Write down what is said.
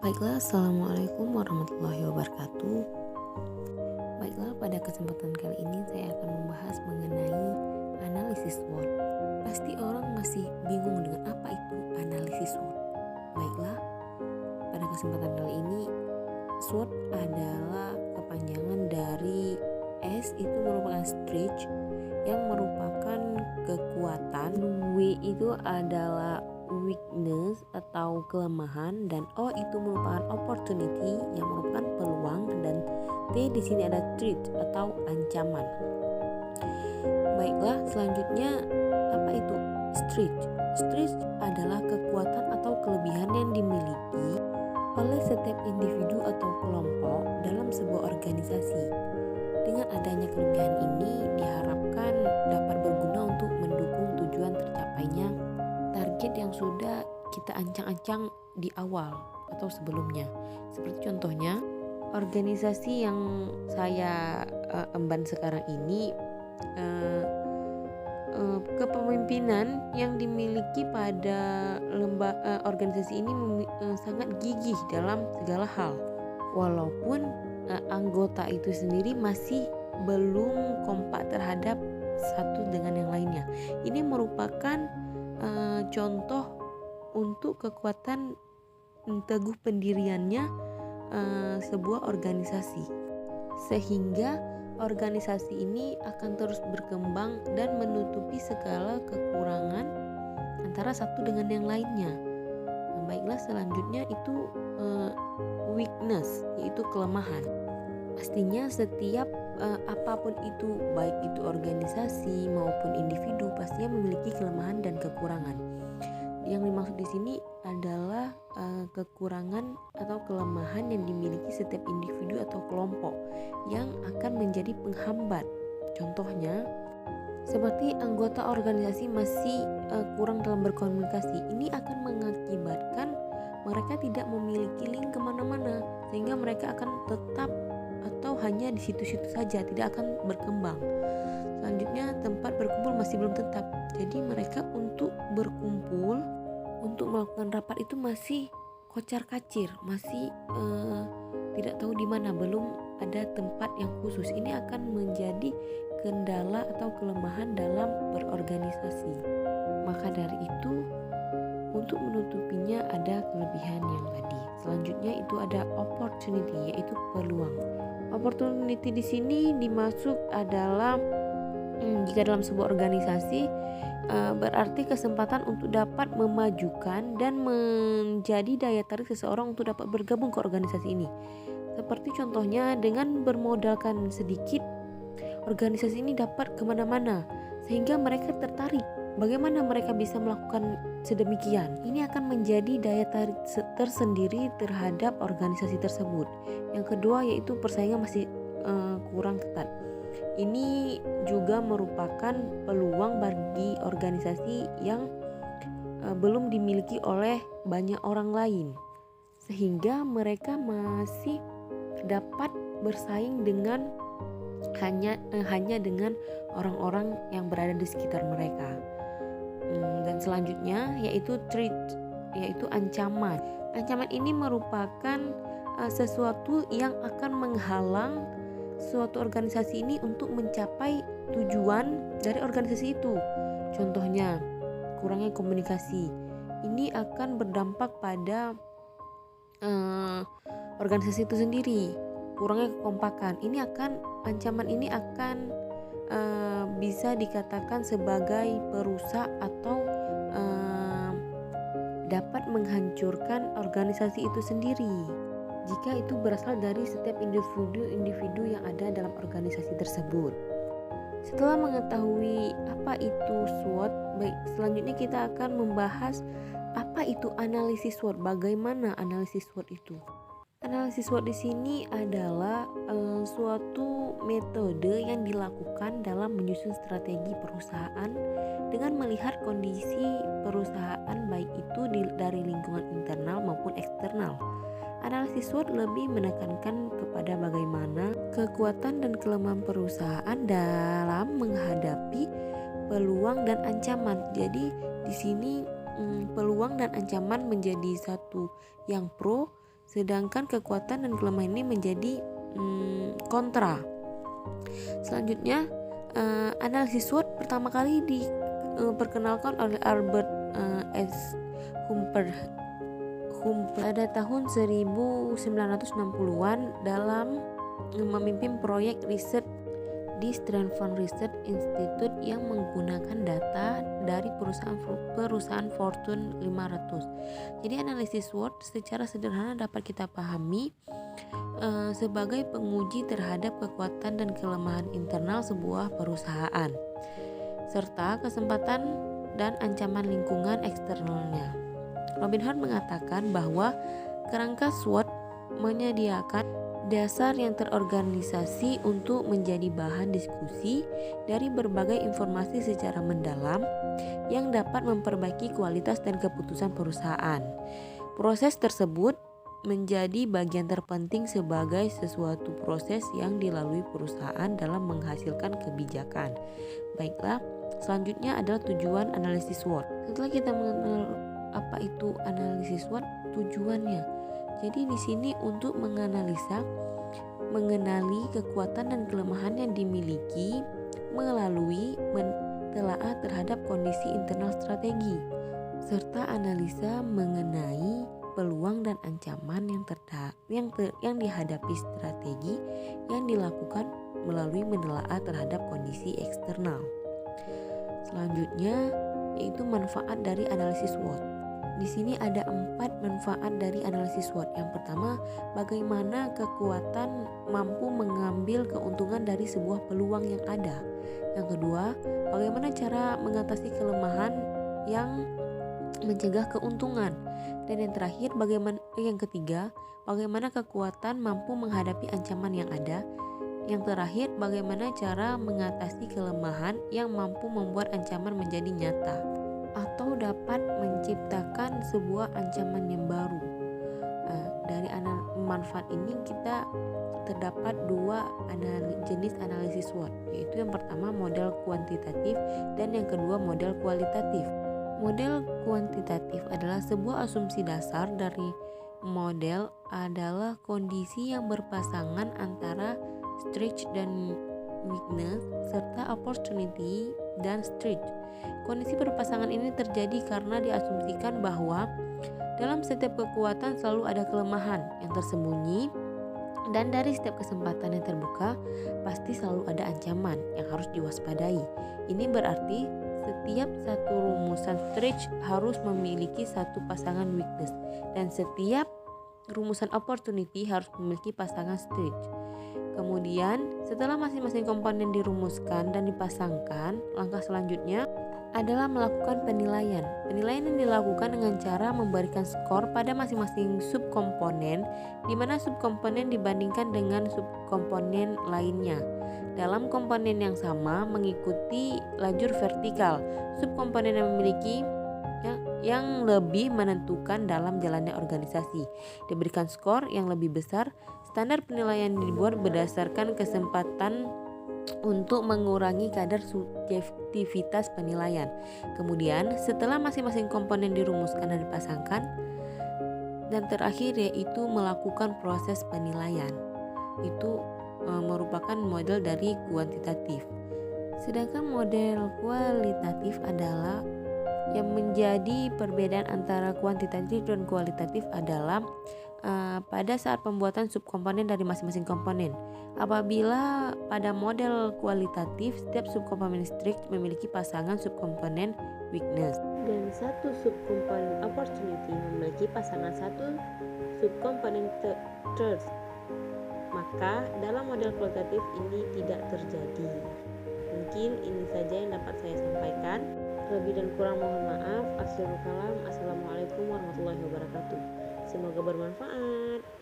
Baiklah, Assalamualaikum warahmatullahi wabarakatuh. Baiklah, pada kesempatan kali ini saya akan membahas mengenai analisis SWOT. Pasti orang masih bingung dengan apa itu analisis SWOT. Baiklah, pada kesempatan kali ini SWOT adalah kepanjangan dari S itu merupakan strength yang merupakan kekuatan, W itu adalah weakness atau kelemahan, dan O itu merupakan opportunity yang merupakan peluang, dan T di sini ada threat atau ancaman. Baiklah, selanjutnya apa itu strength? Strength adalah kekuatan atau kelebihan yang dimiliki oleh setiap individu atau kelompok dalam sebuah organisasi. Dengan adanya kelebihan ini diharapkan dapat berguna untuk mendukung tujuan tercapainya target yang sudah kita ancang-ancang di awal atau sebelumnya. Seperti contohnya organisasi yang saya emban sekarang ini, kepemimpinan yang dimiliki pada organisasi ini sangat gigih dalam segala hal. Walaupun anggota itu sendiri masih belum kompak terhadap satu dengan yang lainnya. Ini merupakan contoh untuk kekuatan teguh pendiriannya sebuah organisasi, sehingga organisasi ini akan terus berkembang dan menutupi segala kekurangan antara satu dengan yang lainnya. Baiklah, selanjutnya itu weakness, yaitu kelemahan. Pastinya setiap apapun itu, baik itu organisasi maupun individu, pastinya memiliki kelemahan dan kekurangan. Yang dimaksud di sini adalah kekurangan atau kelemahan yang dimiliki setiap individu atau kelompok yang akan menjadi penghambat. Contohnya seperti anggota organisasi masih kurang dalam berkomunikasi. Ini akan mengakibatkan mereka tidak memiliki link kemana-mana, sehingga mereka akan tetap atau hanya di situ-situ saja, tidak akan berkembang. Selanjutnya, tempat berkumpul masih belum tetap. Jadi mereka untuk berkumpul, untuk melakukan rapat itu masih kocar-kacir, masih tidak tahu di mana, belum ada tempat yang khusus. Ini akan menjadi kendala atau kelemahan dalam berorganisasi. Maka dari itu, untuk menutupinya ada kelebihan yang tadi. Selanjutnya itu ada opportunity, yaitu peluang. Opportunity di sini dimaksud adalah jika dalam sebuah organisasi berarti kesempatan untuk dapat memajukan dan menjadi daya tarik seseorang untuk dapat bergabung ke organisasi ini. Seperti contohnya dengan bermodalkan sedikit, organisasi ini dapat kemana-mana sehingga mereka tertarik. Bagaimana mereka bisa melakukan sedemikian? Ini akan menjadi daya tarik tersendiri terhadap organisasi tersebut. Yang kedua yaitu persaingan masih kurang ketat. Ini juga merupakan peluang bagi organisasi yang belum dimiliki oleh banyak orang lain, sehingga mereka masih dapat bersaing dengan hanya dengan orang-orang yang berada di sekitar mereka. Dan selanjutnya yaitu threat, yaitu ancaman. Ancaman ini merupakan sesuatu yang akan menghalang suatu organisasi ini untuk mencapai tujuan dari organisasi itu. Contohnya, kurangnya komunikasi. Ini akan berdampak pada organisasi itu sendiri. Kurangnya kekompakan. Ancaman ini akan bisa dikatakan sebagai perusak atau dapat menghancurkan organisasi itu sendiri jika itu berasal dari setiap individu yang ada dalam organisasi tersebut. Setelah mengetahui apa itu SWOT, baik, selanjutnya kita akan membahas apa itu analisis SWOT. Bagaimana analisis SWOT itu? Analisis SWOT di sini adalah suatu metode yang dilakukan dalam menyusun strategi perusahaan dengan melihat kondisi perusahaan baik itu dari lingkungan internal maupun eksternal. Analisis SWOT lebih menekankan kepada bagaimana kekuatan dan kelemahan perusahaan dalam menghadapi peluang dan ancaman. Jadi di sini peluang dan ancaman menjadi satu yang pro, sedangkan kekuatan dan kelemahan ini menjadi kontra. Selanjutnya, analisis SWOT pertama kali diperkenalkan oleh Albert S. Humphrey pada tahun 1960-an dalam memimpin proyek riset di Stanford Research Institute yang menggunakan data dari perusahaan Fortune 500. Jadi analisis SWOT secara sederhana dapat kita pahami sebagai penguji terhadap kekuatan dan kelemahan internal sebuah perusahaan serta kesempatan dan ancaman lingkungan eksternalnya. Robinson mengatakan bahwa kerangka SWOT menyediakan dasar yang terorganisasi untuk menjadi bahan diskusi dari berbagai informasi secara mendalam yang dapat memperbaiki kualitas dan keputusan perusahaan. Proses tersebut menjadi bagian terpenting sebagai sesuatu proses yang dilalui perusahaan dalam menghasilkan kebijakan. Baiklah, selanjutnya adalah tujuan analisis SWOT. Setelah kita mengenal apa itu analisis SWOT, tujuannya. Jadi di sini untuk mengenali kekuatan dan kelemahan yang dimiliki melalui mentelaah terhadap kondisi internal strategi serta analisa mengenai peluang dan ancaman yang dihadapi strategi yang dilakukan melalui menelaah terhadap kondisi eksternal. Selanjutnya yaitu manfaat dari analisis SWOT. Di sini ada 4 manfaat dari analisis SWOT. Yang pertama, bagaimana kekuatan mampu mengambil keuntungan dari sebuah peluang yang ada. Yang kedua, bagaimana cara mengatasi kelemahan yang mencegah keuntungan. Dan yang terakhir, yang ketiga, bagaimana kekuatan mampu menghadapi ancaman yang ada. Yang terakhir, bagaimana cara mengatasi kelemahan yang mampu membuat ancaman menjadi nyata atau dapat menciptakan sebuah ancaman yang baru. Dari manfaat ini kita terdapat 2 jenis analisis SWOT, yaitu yang pertama model kuantitatif dan yang kedua model kualitatif. Model kuantitatif adalah sebuah asumsi dasar dari model adalah kondisi yang berpasangan antara strength dan weakness serta opportunity dan threat. Kondisi berpasangan ini terjadi karena diasumsikan bahwa dalam setiap kekuatan selalu ada kelemahan yang tersembunyi dan dari setiap kesempatan yang terbuka pasti selalu ada ancaman yang harus diwaspadai. Ini berarti setiap satu rumusan stretch harus memiliki satu pasangan weakness dan setiap rumusan opportunity harus memiliki pasangan stretch. Kemudian setelah masing-masing komponen dirumuskan dan dipasangkan, langkah selanjutnya adalah melakukan penilaian. Penilaian yang dilakukan dengan cara memberikan skor pada masing-masing subkomponen, di mana subkomponen dibandingkan dengan subkomponen lainnya. Dalam komponen yang sama mengikuti lajur vertikal, subkomponen yang memiliki yang lebih menentukan dalam jalannya organisasi diberikan skor yang lebih besar. Standar penilaian dibuat berdasarkan kesempatan untuk mengurangi kadar subjektivitas penilaian. Kemudian setelah masing-masing komponen dirumuskan dan dipasangkan, dan terakhir yaitu melakukan proses penilaian. Itu merupakan model dari kuantitatif. Sedangkan model kualitatif adalah yang menjadi perbedaan antara kuantitatif dan kualitatif adalah pada saat pembuatan subkomponen dari masing-masing komponen. Apabila pada model kualitatif setiap subkomponen strict memiliki pasangan subkomponen weakness dan satu subkomponen opportunity memiliki pasangan satu subkomponen threat, maka dalam model kualitatif ini tidak terjadi. Mungkin ini saja yang dapat saya sampaikan. Lebih dan kurang mohon maaf. Akhirul kalam. Assalamualaikum warahmatullahi wabarakatuh. Semoga bermanfaat.